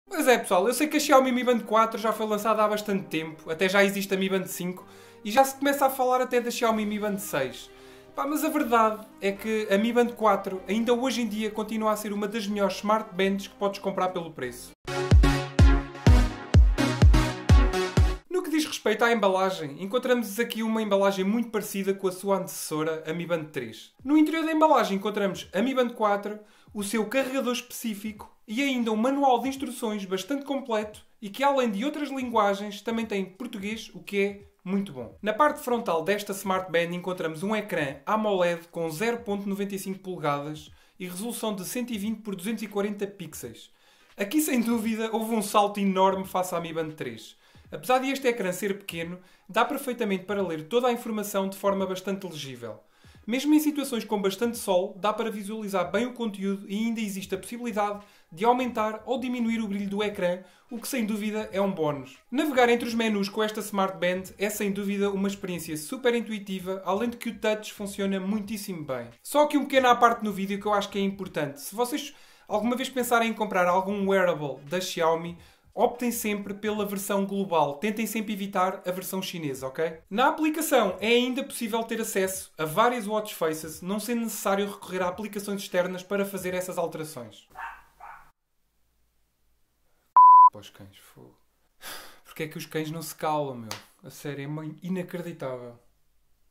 Pois é, pessoal, eu sei que a Xiaomi Mi Band 4 já foi lançada há bastante tempo, até já existe a Mi Band 5 e já se começa a falar até da Xiaomi Mi Band 6. Pá, mas a verdade é que a Mi Band 4 ainda hoje em dia continua a ser uma das melhores smart bands que podes comprar pelo preço. No que diz respeito à embalagem, encontramos aqui uma embalagem muito parecida com a sua antecessora, a Mi Band 3. No interior da embalagem encontramos a Mi Band 4, o seu carregador específico e ainda um manual de instruções bastante completo e que, além de outras linguagens, também tem português, o que é muito bom. Na parte frontal desta Smart Band encontramos um ecrã AMOLED com 0.95 polegadas e resolução de 120 por 240 pixels. Aqui, sem dúvida, houve um salto enorme face à Mi Band 3. Apesar de este ecrã ser pequeno, dá perfeitamente para ler toda a informação de forma bastante legível. Mesmo em situações com bastante sol, dá para visualizar bem o conteúdo e ainda existe a possibilidade de aumentar ou diminuir o brilho do ecrã, o que sem dúvida é um bónus. Navegar entre os menus com esta Smart Band é sem dúvida uma experiência super intuitiva, além de que o touch funciona muitíssimo bem. Só aqui um pequeno à parte no vídeo que eu acho que é importante. Se vocês alguma vez pensarem em comprar algum wearable da Xiaomi, optem sempre pela versão global. Tentem sempre evitar a versão chinesa, ok? Na aplicação é ainda possível ter acesso a várias watch faces, não sendo necessário recorrer a aplicações externas para fazer essas alterações. Os cães, fogo. Porque é que os cães não se calam, meu? A sério, é inacreditável.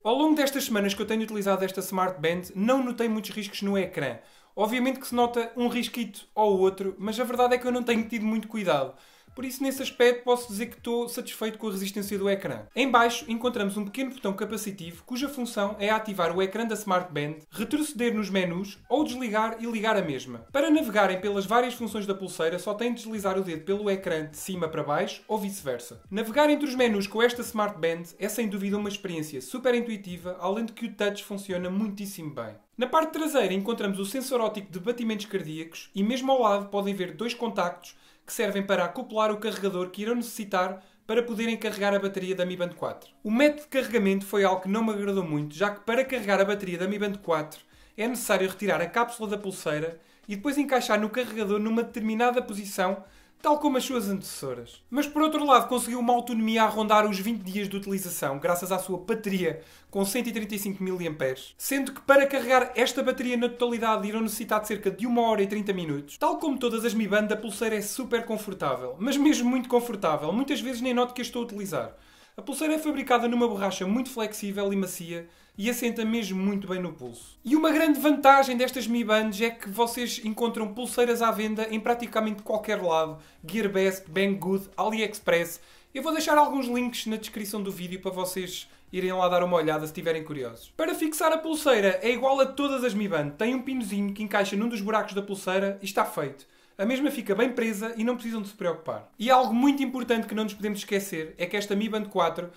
Ao longo destas semanas que eu tenho utilizado esta Smart Band, não notei muitos riscos no ecrã. Obviamente que se nota um risquito ou outro, mas a verdade é que eu não tenho tido muito cuidado. Por isso, nesse aspecto, posso dizer que estou satisfeito com a resistência do ecrã. Em baixo, encontramos um pequeno botão capacitivo, cuja função é ativar o ecrã da Smart Band, retroceder nos menus ou desligar e ligar a mesma. Para navegarem pelas várias funções da pulseira, só têm de deslizar o dedo pelo ecrã de cima para baixo ou vice-versa. Navegar entre os menus com esta Smart Band é sem dúvida uma experiência super intuitiva, além de que o touch funciona muitíssimo bem. Na parte traseira encontramos o sensor óptico de batimentos cardíacos e mesmo ao lado podem ver dois contactos que servem para acoplar o carregador que irão necessitar para poderem carregar a bateria da Mi Band 4. O método de carregamento foi algo que não me agradou muito, já que para carregar a bateria da Mi Band 4 é necessário retirar a cápsula da pulseira e depois encaixar no carregador numa determinada posição, tal como as suas antecessoras. Mas por outro lado conseguiu uma autonomia a rondar os 20 dias de utilização, graças à sua bateria com 135 mAh, sendo que para carregar esta bateria na totalidade irão necessitar de cerca de 1 hora e 30 minutos. Tal como todas as Mi Band, a pulseira é super confortável, mas mesmo muito confortável, muitas vezes nem noto que a estou a utilizar. A pulseira é fabricada numa borracha muito flexível e macia e assenta mesmo muito bem no pulso. E uma grande vantagem destas Mi Bands é que vocês encontram pulseiras à venda em praticamente qualquer lado. Gearbest, Banggood, AliExpress. Eu vou deixar alguns links na descrição do vídeo para vocês irem lá dar uma olhada se estiverem curiosos. Para fixar a pulseira é igual a todas as Mi Band. Tem um pinozinho que encaixa num dos buracos da pulseira e está feito. A mesma fica bem presa e não precisam de se preocupar. E algo muito importante que não nos podemos esquecer é que esta Mi Band 4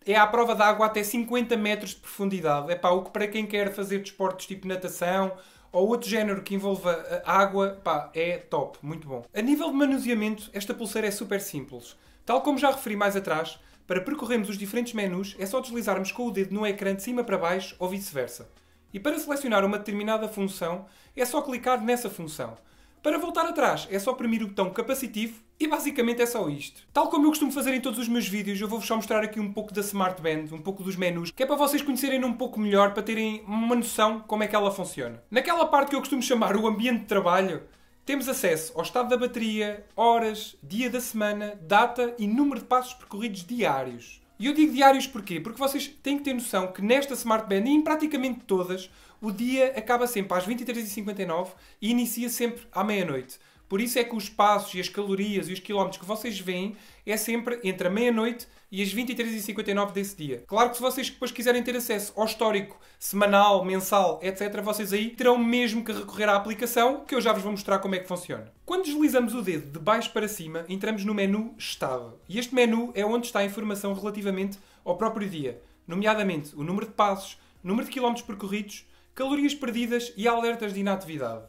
é à prova de água até 50 metros de profundidade. É pá, o que para quem quer fazer desportos tipo natação ou outro género que envolva água, pá, é top, muito bom. A nível de manuseamento, esta pulseira é super simples. Tal como já referi mais atrás, para percorrermos os diferentes menus é só deslizarmos com o dedo no ecrã de cima para baixo ou vice-versa. E para selecionar uma determinada função, é só clicar nessa função. Para voltar atrás, é só oprimir o botão capacitivo e basicamente é só isto. Tal como eu costumo fazer em todos os meus vídeos, eu vou-vos só mostrar aqui um pouco da Smart Band, um pouco dos menus, que é para vocês conhecerem um pouco melhor, para terem uma noção como é que ela funciona. Naquela parte que eu costumo chamar o ambiente de trabalho, temos acesso ao estado da bateria, horas, dia da semana, data e número de passos percorridos diários. E eu digo diários porquê? Porque vocês têm que ter noção que nesta Smart Band, e em praticamente todas, o dia acaba sempre às 23h59 e inicia sempre à meia-noite. Por isso é que os passos e as calorias e os quilómetros que vocês veem é sempre entre a meia-noite e as 23h59 desse dia. Claro que se vocês depois quiserem ter acesso ao histórico semanal, mensal, etc., vocês aí terão mesmo que recorrer à aplicação, que eu já vos vou mostrar como é que funciona. Quando deslizamos o dedo de baixo para cima, entramos no menu Estado. E este menu é onde está a informação relativamente ao próprio dia, nomeadamente o número de passos, número de quilómetros percorridos, calorias perdidas e alertas de inatividade.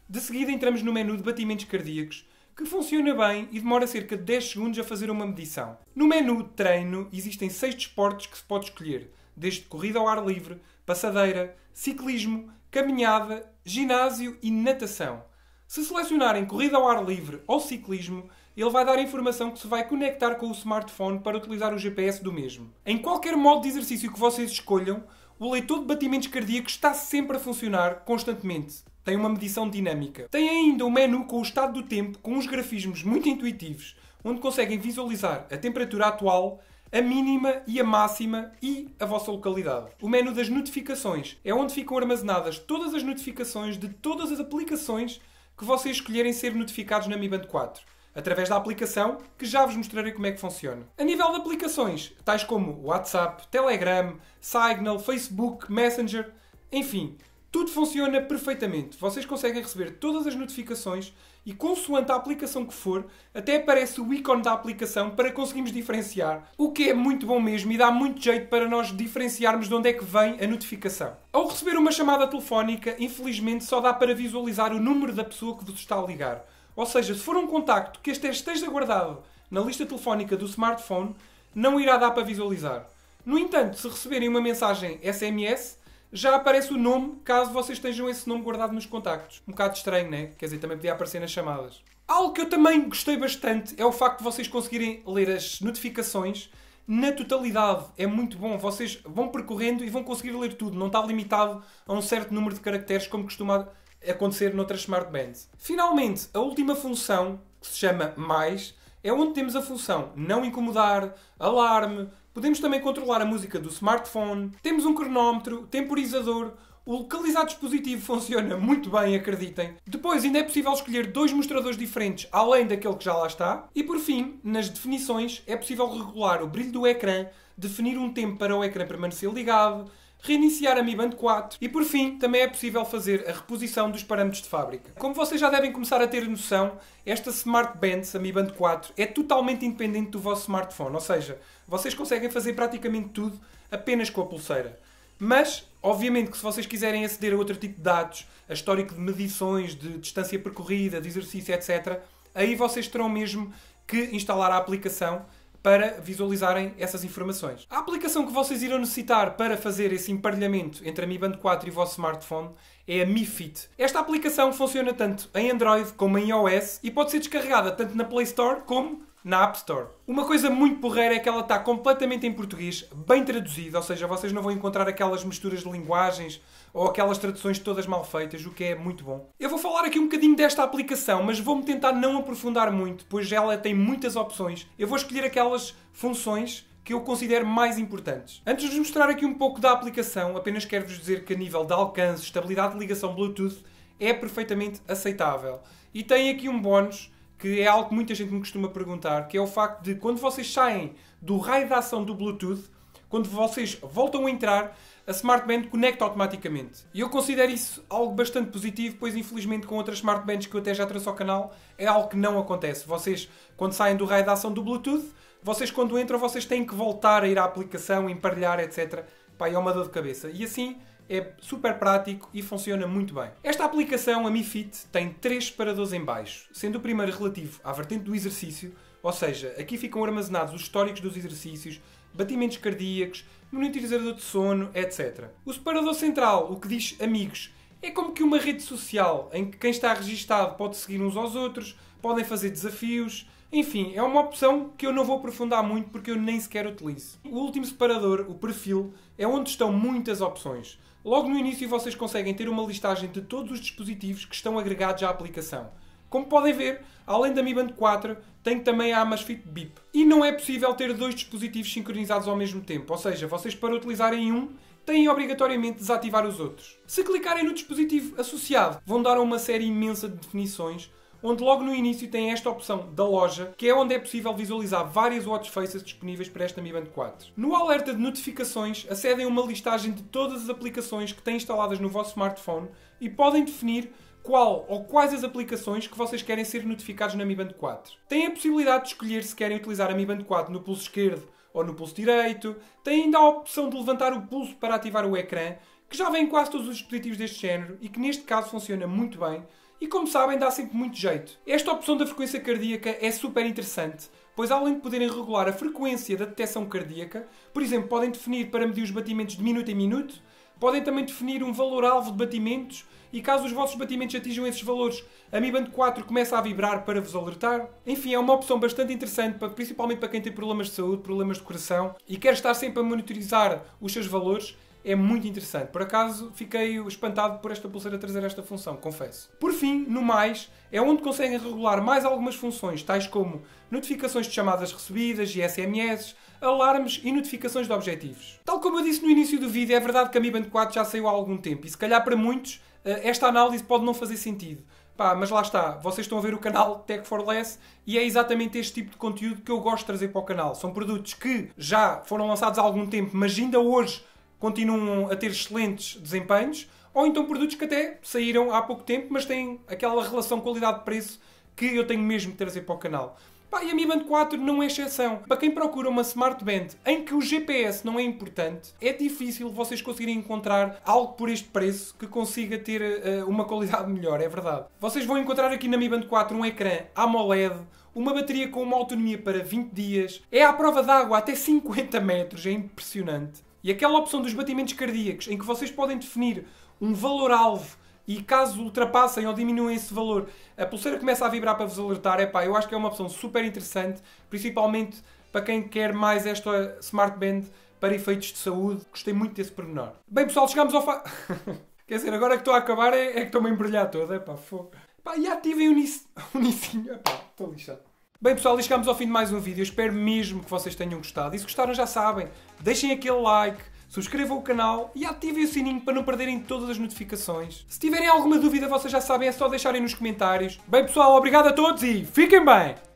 De seguida entramos no menu de batimentos cardíacos, que funciona bem e demora cerca de 10 segundos a fazer uma medição. No menu de treino existem 6 desportos que se pode escolher, desde corrida ao ar livre, passadeira, ciclismo, caminhada, ginásio e natação. Se selecionarem corrida ao ar livre ou ciclismo, ele vai dar a informação que se vai conectar com o smartphone para utilizar o GPS do mesmo. Em qualquer modo de exercício que vocês escolham, o leitor de batimentos cardíacos está sempre a funcionar constantemente. Tem uma medição dinâmica. Tem ainda um menu com o estado do tempo, com uns grafismos muito intuitivos, onde conseguem visualizar a temperatura atual, a mínima e a máxima e a vossa localidade. O menu das notificações é onde ficam armazenadas todas as notificações de todas as aplicações que vocês escolherem ser notificados na Mi Band 4, através da aplicação, que já vos mostrarei como é que funciona. A nível de aplicações, tais como WhatsApp, Telegram, Signal, Facebook, Messenger, enfim, tudo funciona perfeitamente. Vocês conseguem receber todas as notificações e, consoante a aplicação que for, até aparece o ícone da aplicação para conseguirmos diferenciar, o que é muito bom mesmo e dá muito jeito para nós diferenciarmos de onde é que vem a notificação. Ao receber uma chamada telefónica, infelizmente só dá para visualizar o número da pessoa que vos está a ligar. Ou seja, se for um contacto que este esteja guardado na lista telefónica do smartphone, não irá dar para visualizar. No entanto, se receberem uma mensagem SMS, já aparece o nome, caso vocês tenham esse nome guardado nos contactos. Um bocado estranho, né? Quer dizer, também podia aparecer nas chamadas. Algo que eu também gostei bastante é o facto de vocês conseguirem ler as notificações na totalidade. É muito bom. Vocês vão percorrendo e vão conseguir ler tudo. Não está limitado a um certo número de caracteres, como costuma acontecer noutras Smart Bands. Finalmente, a última função, que se chama Mais, é onde temos a função não incomodar, alarme. Podemos também controlar a música do smartphone. Temos um cronómetro, temporizador. O localizar dispositivo funciona muito bem, acreditem. Depois ainda é possível escolher 2 mostradores diferentes, além daquele que já lá está. E por fim, nas definições, é possível regular o brilho do ecrã, definir um tempo para o ecrã permanecer ligado, reiniciar a Mi Band 4 e, por fim, também é possível fazer a reposição dos parâmetros de fábrica. Como vocês já devem começar a ter noção, esta Smart Band, a Mi Band 4, é totalmente independente do vosso smartphone, ou seja, vocês conseguem fazer praticamente tudo apenas com a pulseira. Mas, obviamente, que se vocês quiserem aceder a outro tipo de dados, a histórico de medições, de distância percorrida, de exercício, etc., aí vocês terão mesmo que instalar a aplicação para visualizarem essas informações. A aplicação que vocês irão necessitar para fazer esse emparelhamento entre a Mi Band 4 e o vosso smartphone é a Mi Fit. Esta aplicação funciona tanto em Android como em iOS e pode ser descarregada tanto na Play Store como na App Store. Uma coisa muito porreira é que ela está completamente em português, bem traduzida, ou seja, vocês não vão encontrar aquelas misturas de linguagens ou aquelas traduções todas mal feitas, o que é muito bom. Eu vou falar aqui um bocadinho desta aplicação, mas vou-me tentar não aprofundar muito, pois ela tem muitas opções. Eu vou escolher aquelas funções que eu considero mais importantes. Antes de vos mostrar aqui um pouco da aplicação, apenas quero-vos dizer que a nível de alcance, estabilidade de ligação Bluetooth, é perfeitamente aceitável. E tem aqui um bónus, que é algo que muita gente me costuma perguntar, que é o facto de, quando vocês saem do raio de ação do Bluetooth, quando vocês voltam a entrar, a Smart Band conecta automaticamente. E eu considero isso algo bastante positivo, pois infelizmente com outras Smart Bands que eu até já trouxe ao canal, é algo que não acontece. Vocês, quando saem do raio de ação do Bluetooth, vocês quando entram, vocês têm que voltar a ir à aplicação, emparelhar, etc. Pá, é uma dor de cabeça. E assim é super prático e funciona muito bem. Esta aplicação, a Mi Fit, tem 3 separadores em baixo, sendo o primeiro relativo à vertente do exercício, ou seja, aqui ficam armazenados os históricos dos exercícios, batimentos cardíacos, monitorizador de sono, etc. O separador central, o que diz amigos, é como que uma rede social em que quem está registado pode seguir uns aos outros, podem fazer desafios, enfim, é uma opção que eu não vou aprofundar muito porque eu nem sequer utilizo. O último separador, o perfil, é onde estão muitas opções. Logo no início vocês conseguem ter uma listagem de todos os dispositivos que estão agregados à aplicação. Como podem ver, além da Mi Band 4, tem também a Amazfit Bip. E não é possível ter 2 dispositivos sincronizados ao mesmo tempo, ou seja, vocês para utilizarem um, têm obrigatoriamente de desativar os outros. Se clicarem no dispositivo associado, vão dar a uma série imensa de definições, onde logo no início tem esta opção da loja, que é onde é possível visualizar várias watch faces disponíveis para esta Mi Band 4. No alerta de notificações, acedem a uma listagem de todas as aplicações que têm instaladas no vosso smartphone e podem definir qual ou quais as aplicações que vocês querem ser notificados na Mi Band 4. Têm a possibilidade de escolher se querem utilizar a Mi Band 4 no pulso esquerdo ou no pulso direito. Têm ainda a opção de levantar o pulso para ativar o ecrã, que já vem em quase todos os dispositivos deste género e que neste caso funciona muito bem. E como sabem, dá sempre muito jeito. Esta opção da frequência cardíaca é super interessante, pois além de poderem regular a frequência da detecção cardíaca, por exemplo, podem definir para medir os batimentos de minuto em minuto, Podem também definir um valor-alvo de batimentos e caso os vossos batimentos atinjam esses valores, a Mi Band 4 começa a vibrar para vos alertar. Enfim, é uma opção bastante interessante, principalmente para quem tem problemas de saúde, problemas de coração e quer estar sempre a monitorizar os seus valores. É muito interessante. Por acaso, fiquei espantado por esta pulseira trazer esta função, confesso. Por fim, no mais, é onde conseguem regular mais algumas funções, tais como notificações de chamadas recebidas e SMS, alarmes e notificações de objetivos. Tal como eu disse no início do vídeo, é verdade que a Mi Band 4 já saiu há algum tempo e se calhar para muitos esta análise pode não fazer sentido. Mas lá está, vocês estão a ver o canal Tech for Less e é exatamente este tipo de conteúdo que eu gosto de trazer para o canal. São produtos que já foram lançados há algum tempo, mas ainda hoje continuam a ter excelentes desempenhos, ou então produtos que até saíram há pouco tempo, mas têm aquela relação qualidade-preço que eu tenho mesmo de trazer para o canal. E a Mi Band 4 não é exceção. Para quem procura uma Smart Band em que o GPS não é importante, é difícil vocês conseguirem encontrar algo por este preço que consiga ter uma qualidade melhor, é verdade. Vocês vão encontrar aqui na Mi Band 4 um ecrã AMOLED, uma bateria com uma autonomia para 20 dias, é à prova d'água até 50 metros, é impressionante. E aquela opção dos batimentos cardíacos, em que vocês podem definir um valor-alvo e caso ultrapassem ou diminuem esse valor, a pulseira começa a vibrar para vos alertar, eu acho que é uma opção super interessante, principalmente para quem quer mais esta Smart Band para efeitos de saúde. Gostei muito desse pormenor. Bem pessoal, chegamos ao Quer dizer, agora que estou a acabar é que estou-me a embrulhar toda. Fogo. E ativem o Nicinho. Estou lixado. Bem pessoal, chegamos ao fim de mais um vídeo. Eu espero mesmo que vocês tenham gostado. E se gostaram já sabem, deixem aquele like, subscrevam o canal e ativem o sininho para não perderem todas as notificações. Se tiverem alguma dúvida, vocês já sabem, é só deixarem nos comentários. Bem pessoal, obrigado a todos e fiquem bem!